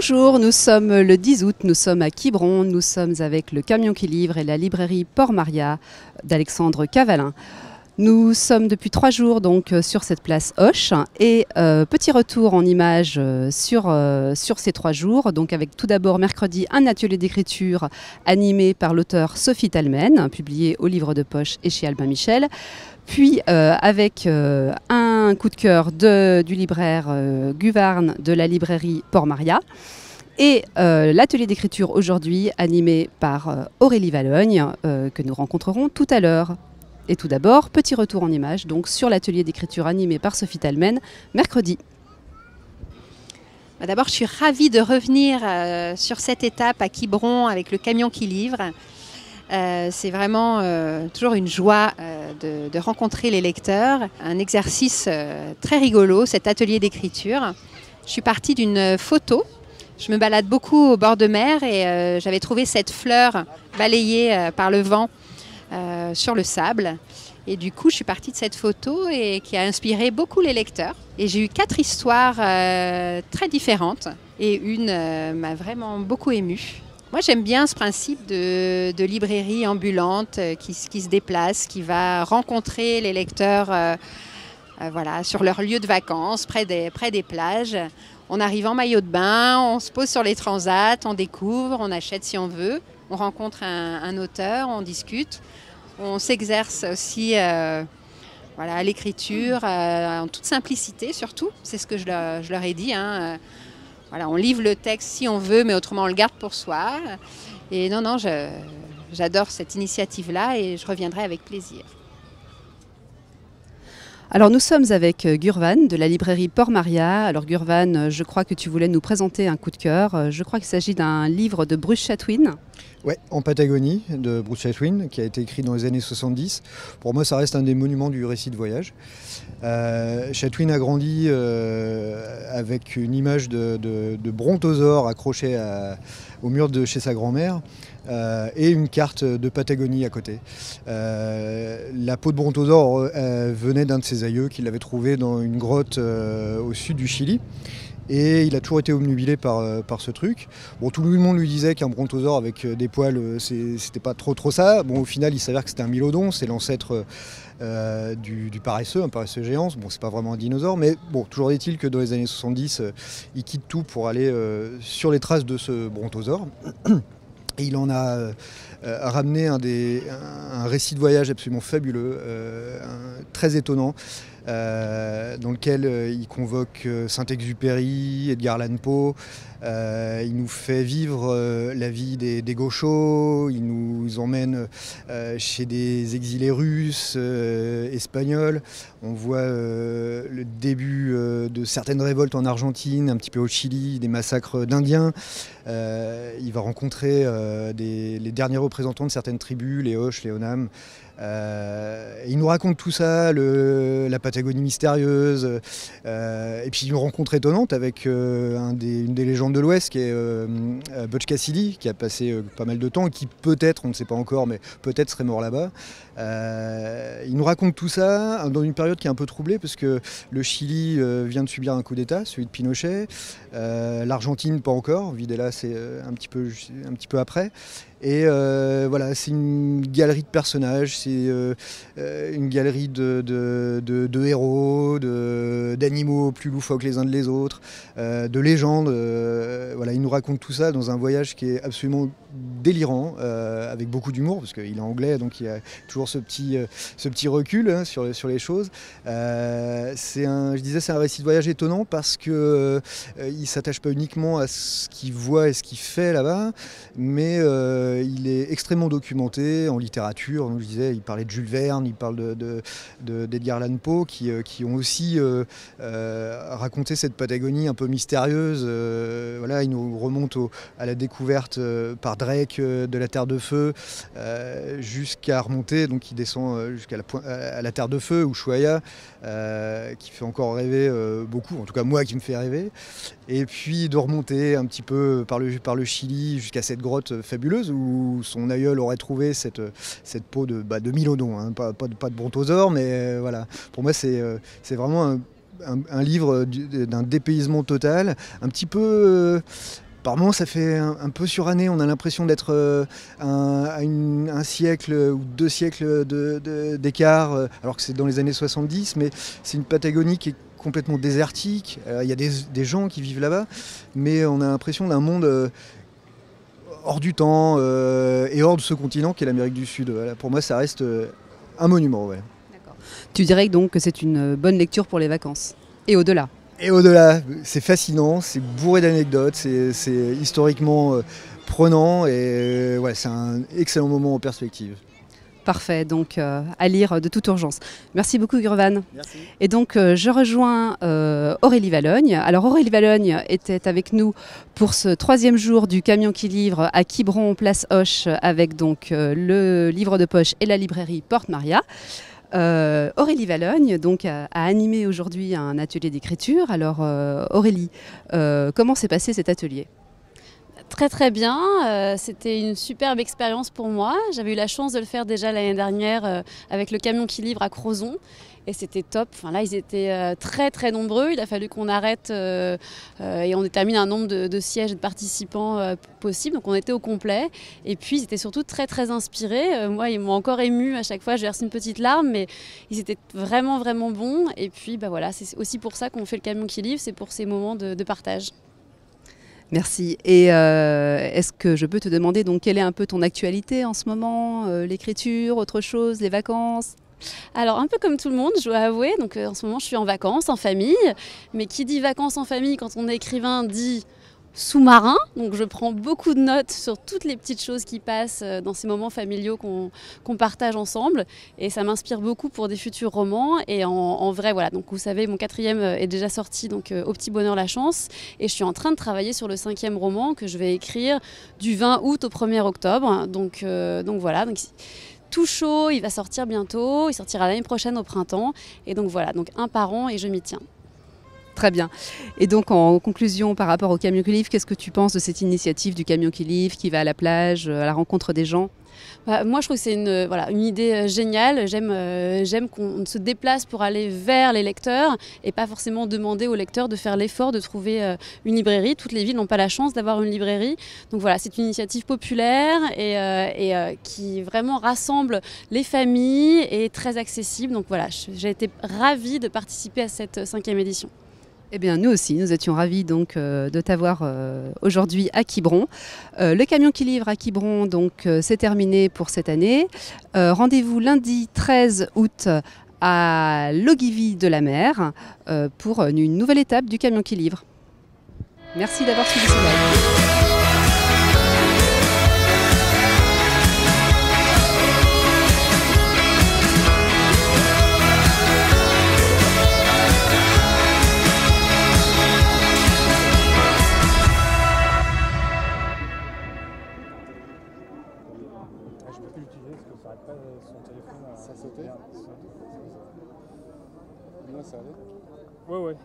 Bonjour, nous sommes le 10 août, nous sommes à Quiberon, nous sommes avec le camion qui livre et la librairie Port-Maria d'Alexandre Cavalin. Nous sommes depuis 3 jours donc sur cette place Hoche et petit retour en images sur ces 3 jours, donc avec tout d'abord mercredi un atelier d'écriture animé par l'auteur Sophie Talmen, publié au Livre de Poche et chez Albin Michel. Puis avec un coup de cœur du libraire Guvarne de la librairie Port-Maria. Et l'atelier d'écriture aujourd'hui animé par Aurélie Valogne que nous rencontrerons tout à l'heure. Et tout d'abord, petit retour en images donc sur l'atelier d'écriture animé par Sophie Talmen mercredi. D'abord, je suis ravie de revenir sur cette étape à Quiberon avec le camion qui livre. C'est vraiment toujours une joie de rencontrer les lecteurs. Un exercice très rigolo, cet atelier d'écriture. Je suis partie d'une photo. Je me balade beaucoup au bord de mer et j'avais trouvé cette fleur balayée par le vent sur le sable. Et du coup, je suis partie de cette photo et qui a inspiré beaucoup les lecteurs. Et j'ai eu 4 histoires très différentes et une m'a vraiment beaucoup émue. Moi, j'aime bien ce principe de librairie ambulante qui se déplace, qui va rencontrer les lecteurs voilà, sur leur lieu de vacances, près des plages. On arrive en maillot de bain, on se pose sur les transats, on découvre, on achète si on veut. On rencontre un auteur, on discute. On s'exerce aussi voilà, à l'écriture, en toute simplicité surtout. C'est ce que je leur ai dit. Voilà, on livre le texte si on veut, mais autrement on le garde pour soi. Et non, j'adore cette initiative-là et je reviendrai avec plaisir. Alors nous sommes avec Gurvan de la librairie Port-Maria. Alors Gurvan, je crois que tu voulais nous présenter un coup de cœur. Je crois qu'il s'agit d'un livre de Bruce Chatwin. Ouais, En Patagonie de Bruce Chatwin, qui a été écrit dans les années 70. Pour moi, ça reste un des monuments du récit de voyage. Chatwin a grandi avec une image de brontosaure accrochée au mur de chez sa grand-mère et une carte de Patagonie à côté. La peau de brontosaure venait d'un de ses aïeux qui l'avait trouvée dans une grotte au sud du Chili. Et il a toujours été obnubilé par ce truc. Bon, tout le monde lui disait qu'un brontosaure avec des poils, c'était pas trop ça. Bon, au final, il s'avère que c'était un mylodon, c'est l'ancêtre du paresseux, un paresseux géant. Bon, c'est pas vraiment un dinosaure, mais bon, toujours est-il que dans les années 70, il quitte tout pour aller sur les traces de ce brontosaure. Et il en a ramené un récit de voyage absolument fabuleux, très étonnant, dans lequel il convoque Saint-Exupéry, Edgar Allan Poe. Il nous fait vivre la vie des gauchos, il nous emmène chez des exilés russes, espagnols. On voit le début de certaines révoltes en Argentine, un petit peu au Chili, des massacres d'Indiens. Il va rencontrer les derniers représentants de certaines tribus, les Hoche, les Onam. Il nous raconte tout ça, la Patagonie mystérieuse, et puis une rencontre étonnante avec une des légendes de l'Ouest qui est Butch Cassidy, qui a passé pas mal de temps et qui peut-être, on ne sait pas encore, mais peut-être serait mort là-bas. Il nous raconte tout ça dans une période qui est un peu troublée parce que le Chili vient de subir un coup d'État, celui de Pinochet, l'Argentine pas encore, Videla c'est un petit peu après. Et voilà, c'est une galerie de personnages, c'est une galerie de héros, d'animaux plus loufoques les uns que les autres, de légendes. Voilà, il nous raconte tout ça dans un voyage qui est absolument délirant, avec beaucoup d'humour, parce qu'il est anglais, donc il y a toujours ce petit recul hein, sur les choses. C'est un récit de voyage étonnant parce que il s'attache pas uniquement à ce qu'il voit et ce qu'il fait là-bas, mais il est extrêmement documenté en littérature. Donc, je disais, il parlait de Jules Verne, il parle d'Edgar Allan Poe, qui ont aussi raconté cette Patagonie un peu mystérieuse. Voilà, il nous remonte à la découverte par Drake de la Terre de Feu, jusqu'à remonter, donc il descend jusqu'à la Terre de Feu, Ushuaia, qui fait encore rêver beaucoup, en tout cas moi qui me fait rêver. Et puis de remonter un petit peu par le Chili jusqu'à cette grotte fabuleuse où son aïeul aurait trouvé cette peau de mylodon, hein, pas de brontosaure, mais voilà. Pour moi c'est vraiment un livre d'un dépaysement total, un petit peu Par moments, ça fait un peu suranné. On a l'impression d'être à un siècle ou 2 siècles d'écart, alors que c'est dans les années 70, mais c'est une Patagonie qui est complètement désertique. Il y a des gens qui vivent là-bas, mais on a l'impression d'un monde hors du temps et hors de ce continent qui est l'Amérique du Sud. Voilà. Pour moi, ça reste un monument. Ouais. Tu dirais donc que c'est une bonne lecture pour les vacances et au-delà? Et au-delà, c'est fascinant, c'est bourré d'anecdotes, c'est historiquement prenant et ouais, c'est un excellent moment en perspective. Parfait, donc à lire de toute urgence. Merci beaucoup Gurvan. Merci. Et donc je rejoins Aurélie Vallogne. Alors Aurélie Vallogne était avec nous pour ce 3e jour du camion qui livre à Quiberon, place Hoche, avec donc le livre de poche et la librairie Porte Maria. Aurélie Vallogne donc, a animé aujourd'hui un atelier d'écriture. Alors Aurélie, comment s'est passé cet atelier ? Très très bien, c'était une superbe expérience pour moi. J'avais eu la chance de le faire déjà l'année dernière avec le camion qui livre à Crozon et c'était top. Enfin, là ils étaient très très nombreux, il a fallu qu'on arrête et on détermine un nombre de sièges et de participants possible, donc on était au complet et puis ils étaient surtout très très inspirés. Moi ils m'ont encore émue à chaque fois, je verse une petite larme, mais ils étaient vraiment vraiment bons et puis bah, voilà, c'est aussi pour ça qu'on fait le camion qui livre, c'est pour ces moments de partage. Merci. Et est-ce que je peux te demander donc quelle est un peu ton actualité en ce moment, l'écriture, autre chose, les vacances ? Alors un peu comme tout le monde, je dois avouer, donc en ce moment je suis en vacances, en famille, mais qui dit vacances en famille quand on est écrivain dit sous-marin, donc je prends beaucoup de notes sur toutes les petites choses qui passent dans ces moments familiaux qu'on partage ensemble et ça m'inspire beaucoup pour des futurs romans et en vrai voilà, donc vous savez mon 4e est déjà sorti donc Au petit bonheur la chance et je suis en train de travailler sur le 5e roman que je vais écrire du 20 août au 1er octobre, donc voilà, donc tout chaud, il va sortir bientôt, il sortira l'année prochaine au printemps et donc voilà, donc un par an et je m'y tiens. Très bien. Et donc en conclusion par rapport au camion qui livre, qu'est-ce que tu penses de cette initiative du camion qui livre, qui va à la plage, à la rencontre des gens ? Moi je trouve que c'est une idée géniale, j'aime qu'on se déplace pour aller vers les lecteurs et pas forcément demander aux lecteurs de faire l'effort de trouver une librairie. Toutes les villes n'ont pas la chance d'avoir une librairie, donc voilà, c'est une initiative populaire et qui vraiment rassemble les familles et est très accessible, donc voilà, j'ai été ravie de participer à cette 5e édition. Eh bien, nous aussi, nous étions ravis donc, de t'avoir aujourd'hui à Quiberon. Le camion qui livre à Quiberon, donc, c'est terminé pour cette année. Rendez-vous lundi 13 août à l'Ogivie de la Mer pour une nouvelle étape du camion qui livre. Merci d'avoir suivi ce live. Je peux plus l'utiliser parce que ça n'arrête pas son téléphone à... Ça sautait. Là ça allait. Ouais.